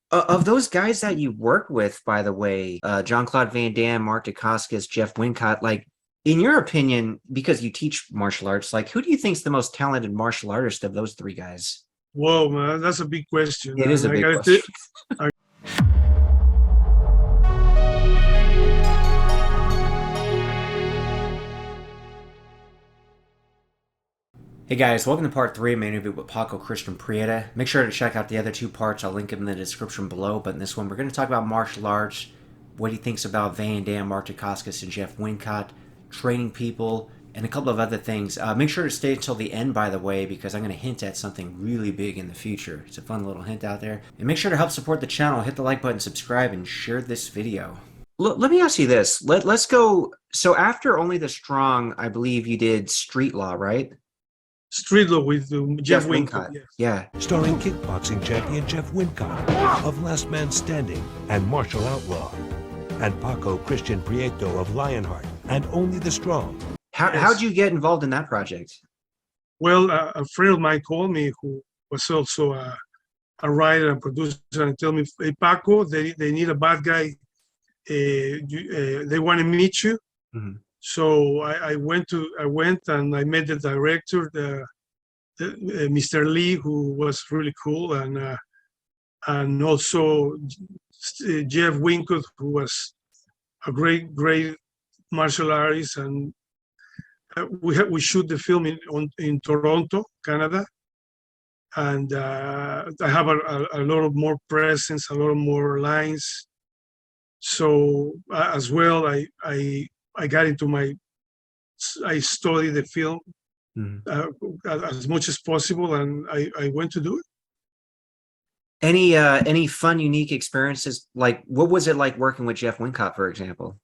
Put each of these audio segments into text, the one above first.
Of those guys that you work with, by the way, Jean-Claude Van Damme, Mark Dacascos, Jeff Wincott, like in your opinion, because you teach martial arts, like who do you think's the most talented martial artist of those three guys? Whoa, man, that's a big question. It is And a I big gotta say, question. Hey guys, welcome to part 3 of my interview with Paco Christian Prieto. Make sure to check out the other two parts. I'll link them in the description below. But in this one, we're going to talk about martial arts, what he thinks about Van Damme, Mark Dacascos, and Jeff Wincott, training people, and a couple of other things. Make sure to stay until the end, by the way, because I'm going to hint at something really big in the future. It's a fun little hint out there. And make sure to help support the channel. Hit the like button, subscribe, and share this video. Let me ask you this. Let's go. So after Only the Strong, I believe you did Street Law, right? Street Law with Jeff Wincott. Wincott. Yeah. Starring kickboxing champion Jeff Wincott of Last Man Standing and Martial Outlaw, and Paco Christian Prieto of Lionheart and Only the Strong. How'd you get involved in that project? Well, a friend of mine called me who was also a writer and producer and tell me, hey, Paco, they need a bad guy. They want to meet you. Mm-hmm. So I went and I met the director, Mr. Lee, who was really cool, and also Jeff Wincott, who was a great martial artist, and we shoot the film in Toronto, Canada, and I have a lot of more presence, a lot of more lines. So as well, I got into I studied the film as much as possible, and I went to do it. Any fun, unique experiences? Like, what was it like working with Jeff Wincott, for example?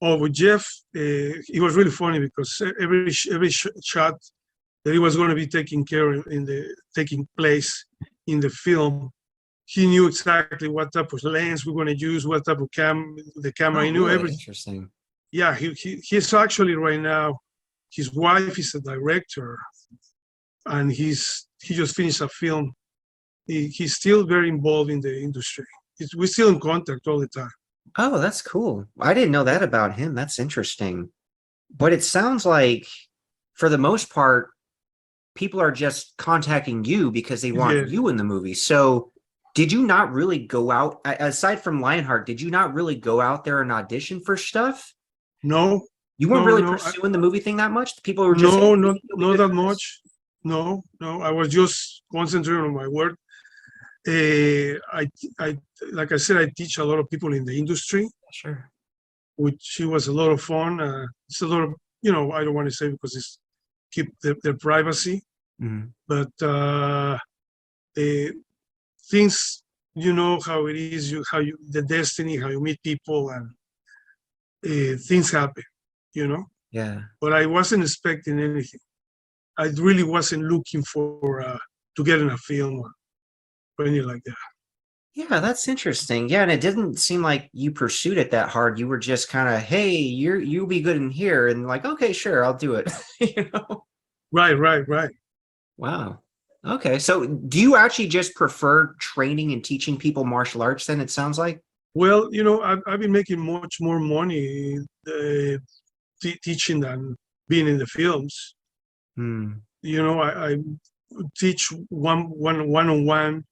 Oh, with Jeff, it was really funny because every shot that he was going to be taking place in the film, he knew exactly what type of lens we're going to use, what type of the camera. He knew really? everything. Interesting. Yeah, he's actually right now, his wife is a director, and he just finished a film. He's still very involved in the industry. We're still in contact all the time. Oh, that's cool. I didn't know that about him. That's interesting. But it sounds like, for the most part, people are just contacting you because they want you in the movie. So did you not really go out, aside from Lionheart, did you not really go out there and audition for stuff? No. You weren't really pursuing the movie thing that much? People were just not that much. No. I was just concentrating on my work. I like I said, I teach a lot of people in the industry. Sure. Which was a lot of fun. It's a lot of, I don't want to say because it's keep their privacy. Mm-hmm. But things, you know how it is, the destiny, how you meet people, and things happen, Yeah. But I wasn't expecting anything. I really wasn't looking for to get in a film or anything like that. Yeah, that's interesting. Yeah, and it didn't seem like you pursued it that hard. You were just kind of, hey, you'll be good in here, and like, okay, sure, I'll do it. Right. Wow. Okay, so do you actually just prefer training and teaching people martial arts then, it sounds like? Well, I've been making much more money teaching than being in the films. I teach one-on-one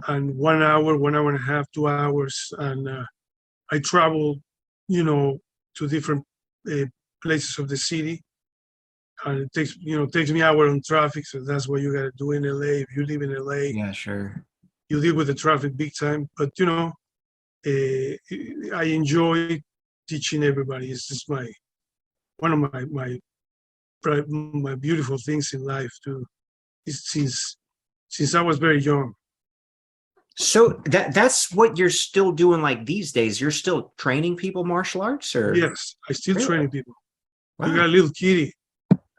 and 1 hour, 1 hour and a half, 2 hours, and I travel, to different places of the city, and it takes me an hour on traffic. So that's what you got to do in LA. If you live in LA, yeah, sure, you deal with the traffic big time. But I enjoy teaching everybody. It's just one of my beautiful things in life too. Since I was very young. So that's what you're still doing, like these days. You're still training people martial arts, or? Yes, I still training people. Wow. You got a little kitty.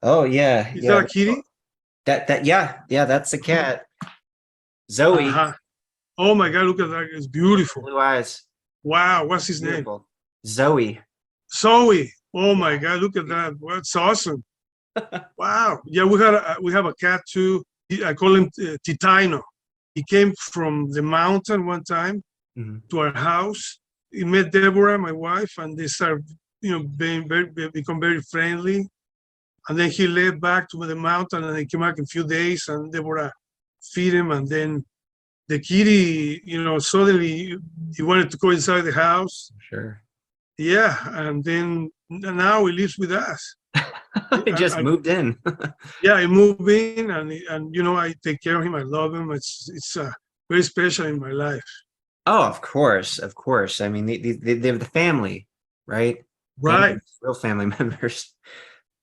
Oh yeah, Is that a kitty? Yeah, that's a cat. Zoe. Oh my God, look at that! It's beautiful. Blue eyes. Wow, what's his name? Zoe. Zoe. Oh my God, look at that! That's awesome. Wow. Yeah, we have a cat too. I call him Titino. he came from the mountain one time to our house. He met Deborah, my wife, and they started, become very friendly. And then he led back to the mountain, and he came back in a few days, and Deborah feed him. And then the kitty, suddenly he wanted to go inside the house. Sure. Yeah, and then now he lives with us. He just moved in. Yeah, I moved in, and I take care of him. I love him. It's very special in my life. Oh, of course. I mean, they're the family, right? Right. Real family members.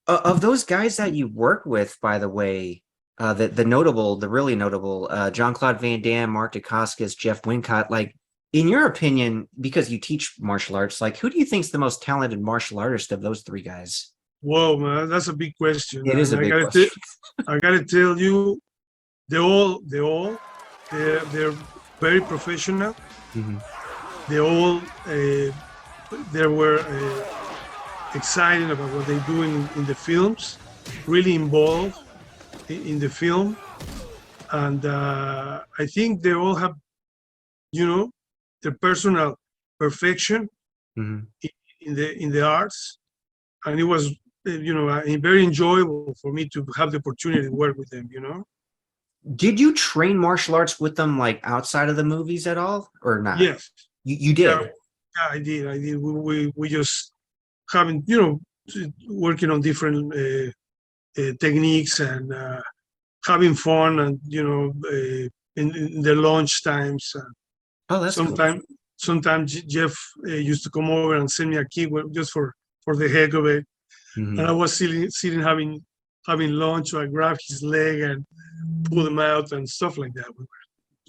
Of those guys that you work with, by the way, the really notable, Jean-Claude Van Damme, Mark Dacascos, Jeff Wincott, like, in your opinion, because you teach martial arts, like, who do you think's the most talented martial artist of those three guys? Whoa, man, that's a big question. It is a big question. I gotta tell you, they're very professional. They all they were excited about what they do in the films, really involved in the film, and I think they all have, their personal perfection in the arts, and it was very enjoyable for me to have the opportunity to work with them. Did you train martial arts with them, like, outside of the movies at all, or not? Yes, you did. Yeah, I did. We just having working on different techniques and having fun, and in the lunch times. Oh, that's cool. Sometimes Jeff used to come over and send me a kick just for the heck of it. And I was sitting having lunch, so I grabbed his leg and pulled him out and stuff like that.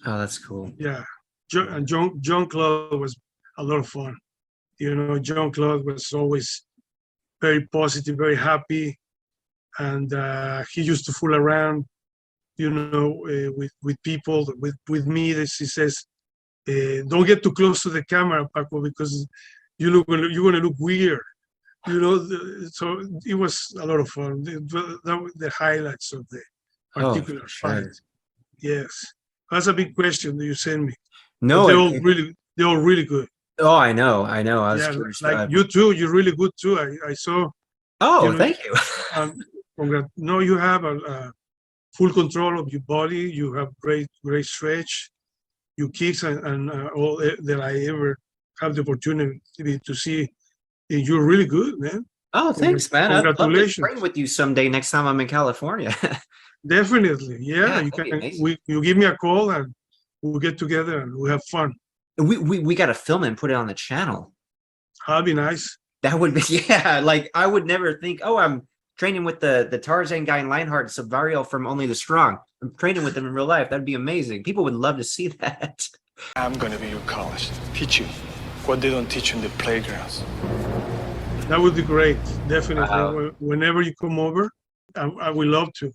Oh, that's cool. Yeah, and Jean-Claude was a lot of fun. Jean-Claude was always very positive, very happy, and he used to fool around, with people, with me. He says, "Don't get too close to the camera, Paco, because you're gonna look weird." So it was a lot of fun. That was the highlights of the particular fight. Yes, that's a big question that you sent me. No, they're all really good. Oh, I know. I was curious. Like you too. You're really good too. I saw. Oh, thank you. No, you have a full control of your body. You have great stretch. Your kicks and all that I ever have the opportunity to see. You're really good, man. Oh, thanks, man. Congratulations. I'd love to train with you someday next time I'm in California. Definitely. Yeah, you can. You give me a call and we'll get together and we'll have fun. We got to film it and put it on the channel. That'd be nice. That would be, yeah. Like, I would never think, oh, I'm training with the Tarzan guy in Lionheart and Savario from Only the Strong. I'm training with them in real life. That'd be amazing. People would love to see that. I'm going to be your college. Teach you what they don't teach you in the playgrounds. That would be great. Definitely. Whenever you come over, I would love to.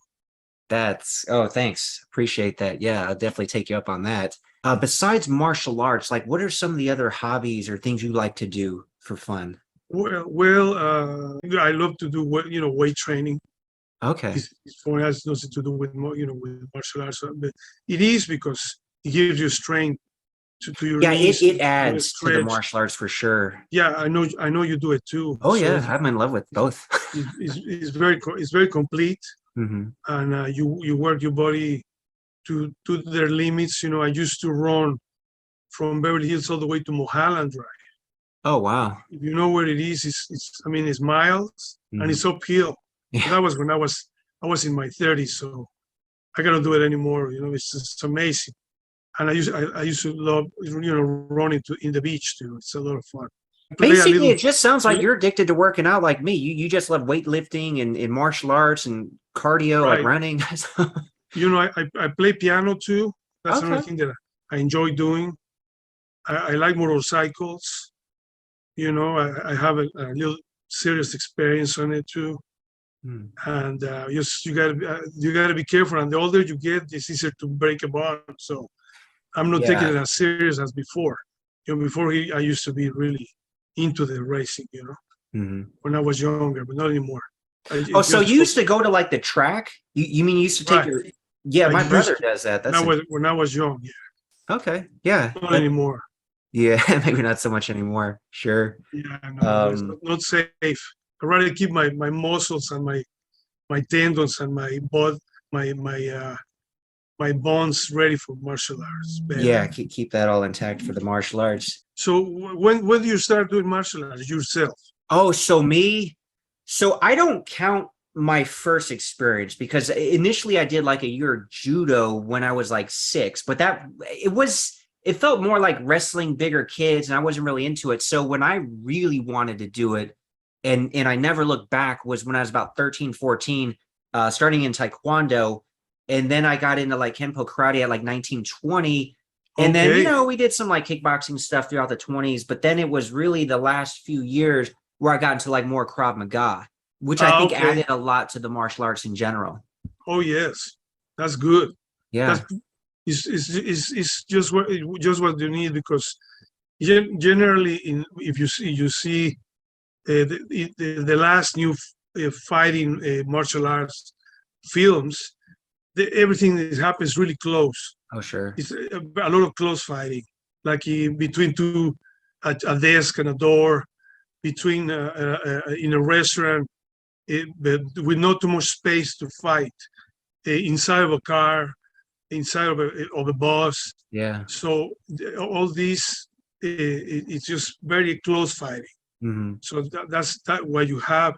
Thanks. Appreciate that. Yeah, I'll definitely take you up on that. Besides martial arts, like, what are some of the other hobbies or things you like to do for fun? Well, I love to do weight training. Okay. It has nothing to do with with martial arts, but it is because it gives you strength to your knees. It adds to the martial arts for sure. Yeah, I know you do it too. Oh, so yeah, I'm in love with both. It's very complete, and you work your body to their limits. I used to run from Beverly Hills all the way to Mulholland Drive. Oh, wow. If you know where it is, it's miles and it's uphill. Yeah. That was when I was in my 30s, so I cannot do it anymore. It's just amazing. And I used to love running in the beach too. It's a lot of fun. Basically, it just sounds like you're addicted to working out like me. You just love weightlifting and martial arts and cardio, right, like running. I play piano too. That's another thing that I enjoy doing. I like motorcycles. I have a little serious experience on it too. And you gotta be careful. And the older you get, it's easier to break a bone. So I'm not taking it as serious as before. Before I used to be really into the racing. When I was younger, but not anymore. So you used to go to like the track? You mean you used to take Yeah, I my used brother to does that. when That's when I was young. Yeah, okay. Yeah. not anymore. Yeah, maybe not so much anymore. Sure. Yeah, no, it's Um, not safe. I rather keep my muscles and my tendons and my bones ready for martial arts. yeah, Better. keep that all intact for the martial arts. So when do you start doing martial arts yourself? Oh, so I don't count my first experience because initially I did like a year of judo when I was like 6, but it felt more like wrestling bigger kids and I wasn't really into it. So when I really wanted to do it and I never looked back was when I was about 13, 14, starting in taekwondo. And then I got into like Kenpo karate at like 19, 20. And then, Okay. we did some like kickboxing stuff throughout the 20s, but then it was really the last few years where I got into like more Krav Maga, which I think Okay. added a lot to the martial arts in general. Oh yes, that's good. That's Yeah. it's just what you need because generally if you see the last new fighting martial arts films, everything that happens really close. Oh, sure. It's a lot of close fighting, like between two a desk and a door, between in a restaurant, but with not too much space to fight, inside of a car, inside of a bus. Yeah. So all these, it's just very close fighting. Hmm. So that's what you have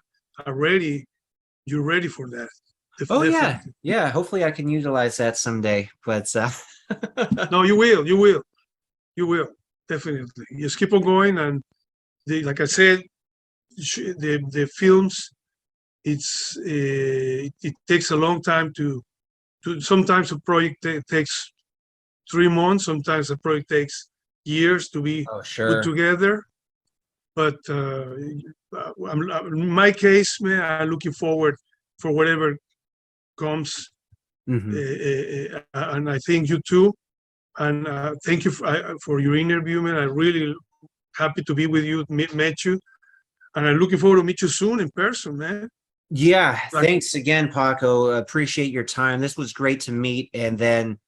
already. You're ready for that. Oh, yeah. Definitely. Yeah. Hopefully I can utilize that someday. But No, you will. You will definitely. Just keep on going, and like I said, the films. It takes a long time to sometimes a project takes 3 months. Sometimes a project takes years to be oh, put sure. together. But in my case, man, I'm looking forward for whatever comes, Hmm. and I think you too. And thank you for your interview, man. I'm really happy to be with you, met you, and I'm looking forward to meet you soon in person, man. Yeah. Like, Thanks again, Paco. Appreciate your time. This was great to meet. And then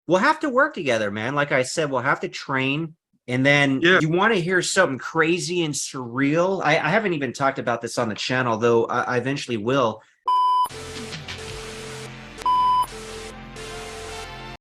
we'll have to work together, man. Like I said, we'll have to train. And then yeah, you want to hear something crazy and surreal? I haven't even talked about this on the channel, though I eventually will.